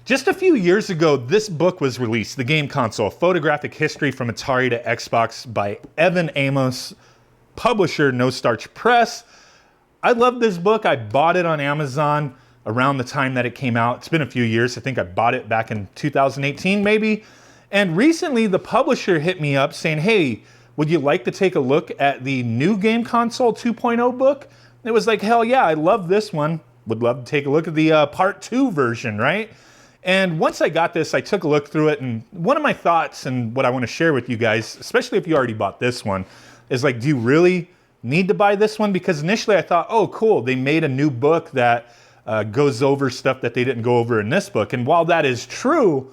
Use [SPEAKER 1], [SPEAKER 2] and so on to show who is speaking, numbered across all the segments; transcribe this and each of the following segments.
[SPEAKER 1] Just a few years ago, this book was released, The Game Console, Photographic History from Atari to Xbox by Evan Amos, publisher No Starch Press. I love this book. I bought it on Amazon around the time that it came out. It's been a few years. I think I bought it back in 2018 maybe. And recently the publisher hit me up saying, hey, would you like to take a look at the new Game Console 2.0 book? And it was like, hell yeah, I love this one. Would love to take a look at the part 2 version, right? And once I got this, I took a look through it, and one of my thoughts and what I want to share with you guys, especially if you already bought this one, is like, do you really need to buy this one? Because initially I thought, oh cool, they made a new book that goes over stuff that they didn't go over in this book. And while that is true,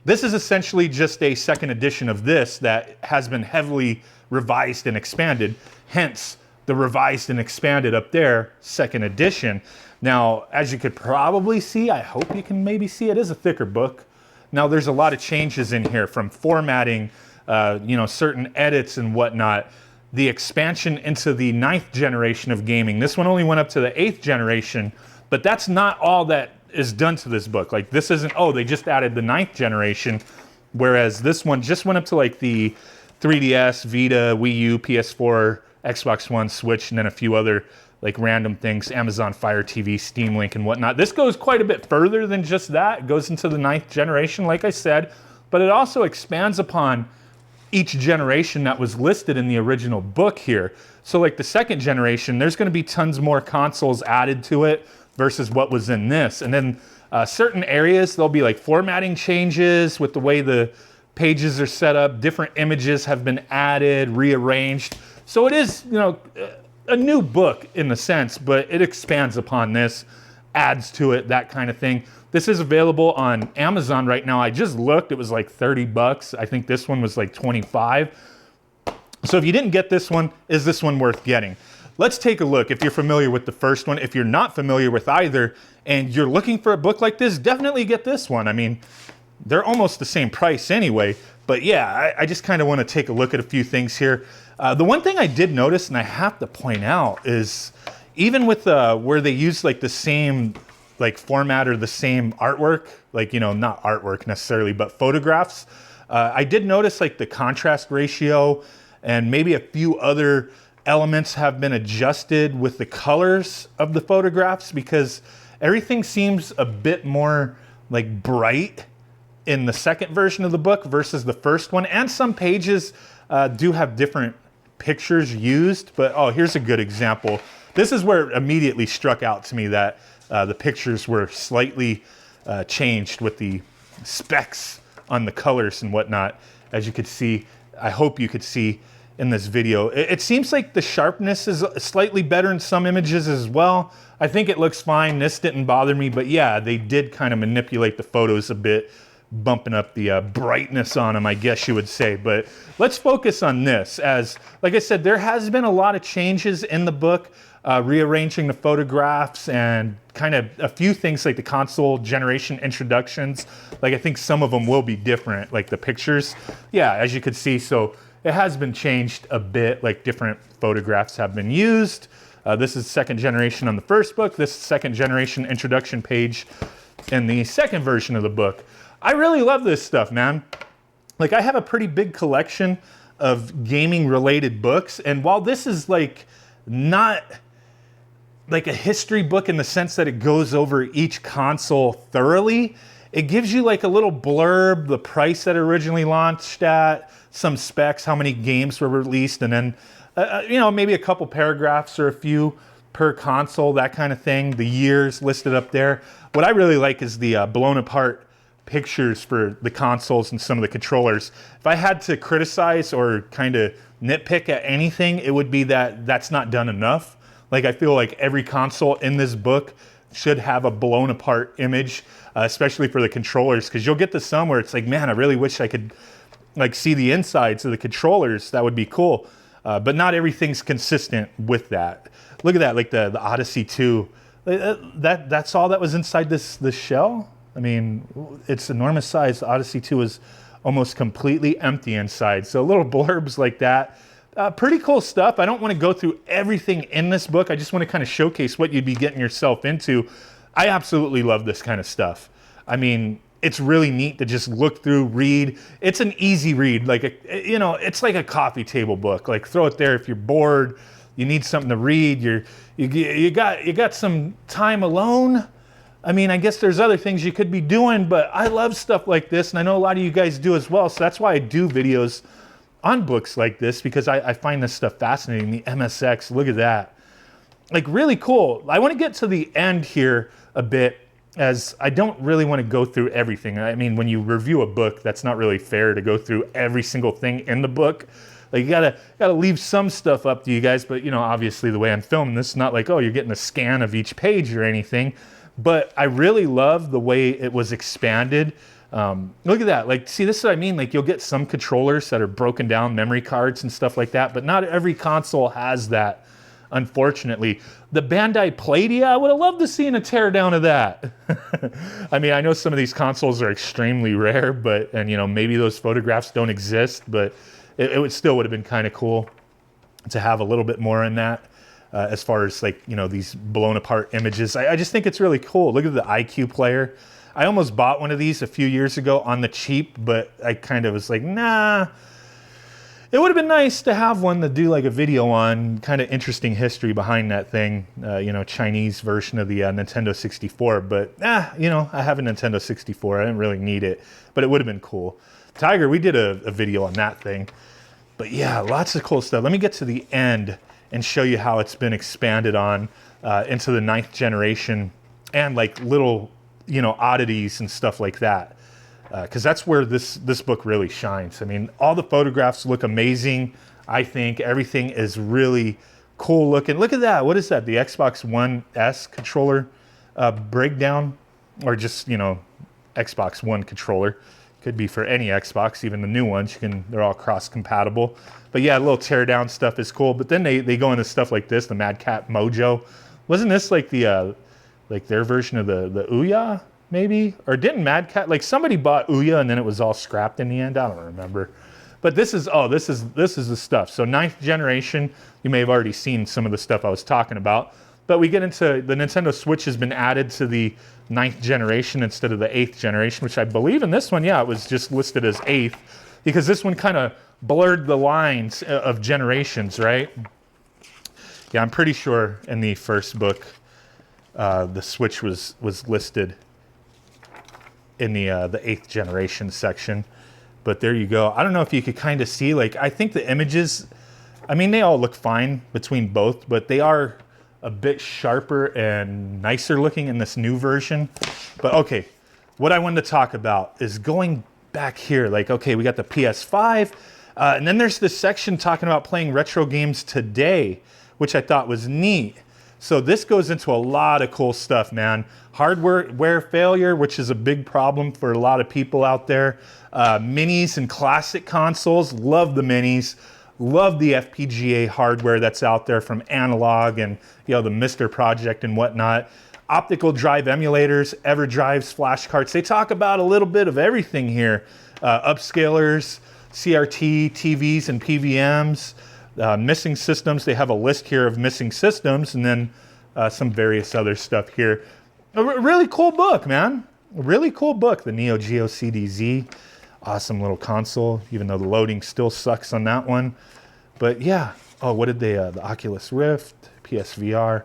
[SPEAKER 1] this is essentially just a second edition of this that has been heavily revised and expanded, hence the revised and expanded up there, second edition. Now, as you could probably see, I hope you can maybe see, it is a thicker book. Now, there's a lot of changes in here from formatting, certain edits and whatnot. The expansion into the 9th generation of gaming. This one only went up to the 8th generation, but that's not all that is done to this book. Like, this isn't, oh, they just added the 9th generation, whereas this one just went up to like the 3DS, Vita, Wii U, PS4, Xbox One, Switch, and then a few other like random things, Amazon Fire TV, Steam Link, and whatnot. This goes quite a bit further than just that. It goes into the 9th generation, like I said, but it also expands upon each generation that was listed in the original book here. So like the 2nd generation, there's gonna be tons more consoles added to it versus what was in this. And then certain areas, there'll be like formatting changes with the way the pages are set up, different images have been added, rearranged. So it is, a new book in a sense, but it expands upon this, adds to it, that kind of thing. This is available on Amazon right now. I just looked, it was like 30 bucks. I think this one was like 25. So if you didn't get this one, is this one worth getting? Let's take a look. If you're familiar with the first one, if you're not familiar with either, and you're looking for a book like this, definitely get this one. I mean, they're almost the same price anyway, but yeah, I just kind of want to take a look at a few things here. The one thing I did notice, and I have to point out, is even with where they use like the same like format or the same artwork, like, not artwork necessarily, but photographs, I did notice like the contrast ratio and maybe a few other elements have been adjusted with the colors of the photographs, because everything seems a bit more like bright in the second version of the book versus the first one. And some pages do have different pictures used, but oh, here's a good example. This is where it immediately struck out to me that the pictures were slightly changed with the specs on the colors and whatnot. As you could see, I hope you could see in this video. It seems like the sharpness is slightly better in some images as well. I think it looks fine. This didn't bother me, but yeah, they did kind of manipulate the photos a bit, bumping up the brightness on them, I guess you would say. But let's focus on this. As, like I said, there has been a lot of changes in the book, rearranging the photographs and kind of a few things like the console generation introductions. Like I think some of them will be different, like the pictures. Yeah, as you could see, so it has been changed a bit, like different photographs have been used. This is 2nd generation on the first book. This is 2nd generation introduction page in the second version of the book. I really love this stuff, man. Like, I have a pretty big collection of gaming related books, and while this is like not like a history book in the sense that it goes over each console thoroughly, it gives you like a little blurb, the price that it originally launched at, some specs, how many games were released, and then maybe a couple paragraphs or a few per console, that kind of thing. The years listed up there. What I really like is the blown apart pictures for the consoles and some of the controllers. If I had to criticize or kind of nitpick at anything, it would be that that's not done enough. Like, I feel like every console in this book should have a blown apart image, especially for the controllers, because you'll get to some where it's like, man, I really wish I could like see the insides of the controllers. That would be cool. But not everything's consistent with that. Look at that, like the Odyssey 2. That's all that was inside this shell? I mean, it's enormous size. The Odyssey 2 is almost completely empty inside. So little blurbs like that. Pretty cool stuff. I don't want to go through everything in this book. I just want to kind of showcase what you'd be getting yourself into. I absolutely love this kind of stuff. I mean, it's really neat to just look through, read. It's an easy read, like it's like a coffee table book. Like throw it there if you're bored, you need something to read. You got some time alone. I mean, I guess there's other things you could be doing, but I love stuff like this, and I know a lot of you guys do as well. So that's why I do videos on books like this, because I find this stuff fascinating. The MSX, look at that. Like really cool. I want to get to the end here a bit, as I don't really want to go through everything. I mean, when you review a book, that's not really fair to go through every single thing in the book. Like you gotta leave some stuff up to you guys, but you know, obviously the way I'm filming this, is not like, oh, you're getting a scan of each page or anything. But I really love the way it was expanded. Look at that. Like, see, this is what I mean. Like, you'll get some controllers that are broken down memory cards and stuff like that, but not every console has that, unfortunately. The Bandai Palladium, I would have loved to see a teardown of that. I mean, I know some of these consoles are extremely rare, and you know, maybe those photographs don't exist, but it would still would have been kind of cool to have a little bit more in that. As far as like, you know, these blown apart images. I just think it's really cool. Look at the IQ player. I almost bought one of these a few years ago on the cheap, but I kind of was like, nah. It would have been nice to have one to do like a video on, kind of interesting history behind that thing. You know, Chinese version of the Nintendo 64, but you know, I have a Nintendo 64. I didn't really need it, but it would have been cool. Tiger, we did a video on that thing. But yeah, lots of cool stuff. Let me get to the end and show you how it's been expanded on into the 9th generation, and like little, you know, oddities and stuff like that. Because that's where this book really shines. I mean, all the photographs look amazing. I think everything is really cool looking. Look at that. What is that? The Xbox One S controller breakdown, or just, you know, Xbox One controller. Could be for any Xbox, even the new ones. They're all cross-compatible. But yeah, a little teardown stuff is cool. But then they go into stuff like this, the Mad Cat Mojo. Wasn't this like the like their version of the Ouya, maybe? Or didn't Mad Cat, like somebody bought Ouya and then it was all scrapped in the end? I don't remember. But this is the stuff. So 9th generation, you may have already seen some of the stuff I was talking about. But we get into the Nintendo Switch has been added to the 9th generation instead of the 8th generation, which I believe in this one, yeah, it was just listed as 8th, because this one kind of blurred the lines of generations, right? Yeah, I'm pretty sure in the first book, the Switch was listed in the 8th generation section. But there you go. I don't know if you could kind of see, like, I think the images, I mean, they all look fine between both, but they are a bit sharper and nicer looking in this new version. But okay, what I wanted to talk about is going back here. Like, okay, we got the PS5, and then there's this section talking about playing retro games today, which I thought was neat. So this goes into a lot of cool stuff, man. Hardware failure, which is a big problem for a lot of people out there. Minis and classic consoles, love the minis. Love the FPGA hardware that's out there from Analog and, you know, the Mr. Project and whatnot. Optical drive emulators, EverDrives, flash cards. They talk about a little bit of everything here. Upscalers, CRT, TVs, and PVMs. Missing systems. They have a list here of missing systems, and then some various other stuff here. A really cool book, man. A really cool book. The Neo Geo CDZ. Awesome little console, even though the loading still sucks on that one. But yeah, oh, what did they, the Oculus Rift, PSVR.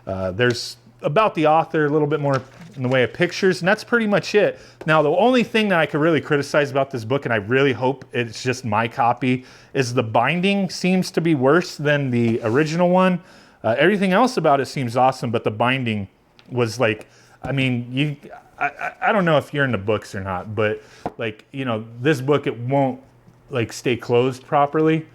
[SPEAKER 1] There's about the author, a little bit more in the way of pictures, and that's pretty much it. Now, the only thing that I could really criticize about this book, and I really hope it's just my copy, is the binding seems to be worse than the original one. Everything else about it seems awesome, but the binding was like, I mean, I don't know if you're into books or not, but like, you know, this book, it won't like stay closed properly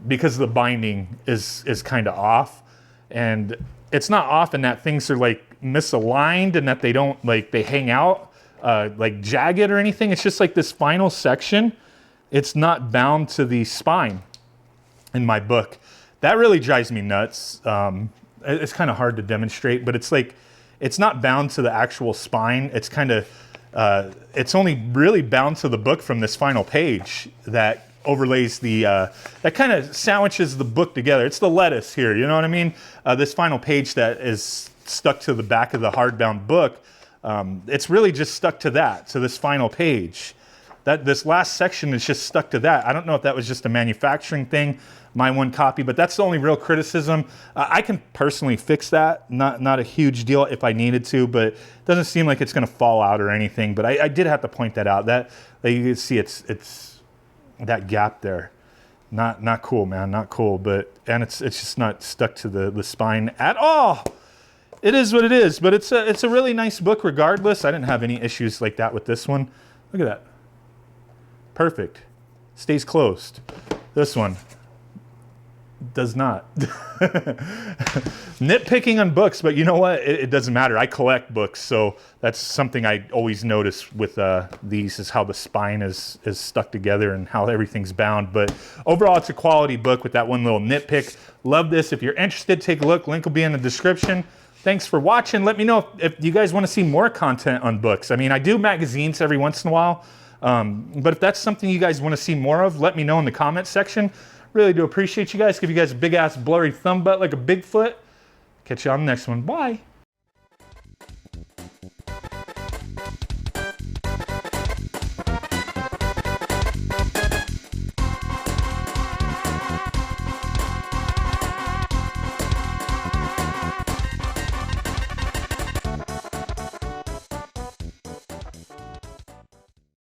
[SPEAKER 1] because the binding is kind of off. And it's not off in that things are like misaligned and that they don't like, they hang out like jagged or anything. It's just like this final section. It's not bound to the spine in my book. That really drives me nuts. It's kind of hard to demonstrate, but it's like, it's not bound to the actual spine. It's kind of, it's only really bound to the book from this final page that overlays the, that kind of sandwiches the book together. It's the lettuce here, you know what I mean? This final page that is stuck to the back of the hardbound book, It's really just stuck to that, to this final page. This last section is just stuck to that. I don't know if that was just a manufacturing thing, my one copy, but that's the only real criticism. I can personally fix that. Not a huge deal if I needed to, but it doesn't seem like it's going to fall out or anything. But I did have to point that out. That you can see it's that gap there. Not cool, man. Not cool. And it's just not stuck to the spine at all. It is what it is. But it's a really nice book regardless. I didn't have any issues like that with this one. Look at that. Perfect. Stays closed. This one does not. Nitpicking on books, but you know what? It doesn't matter. I collect books, so that's something I always notice with these is how the spine is stuck together and how everything's bound. But overall, it's a quality book with that one little nitpick. Love this. If you're interested, take a look. Link will be in the description. Thanks for watching. Let me know if you guys want to see more content on books. I mean, I do magazines every once in a while. But if that's something you guys want to see more of, let me know in the comment section. Really do appreciate you guys. Give you guys a big ass blurry thumb butt like a Bigfoot. Catch you on the next one. Bye.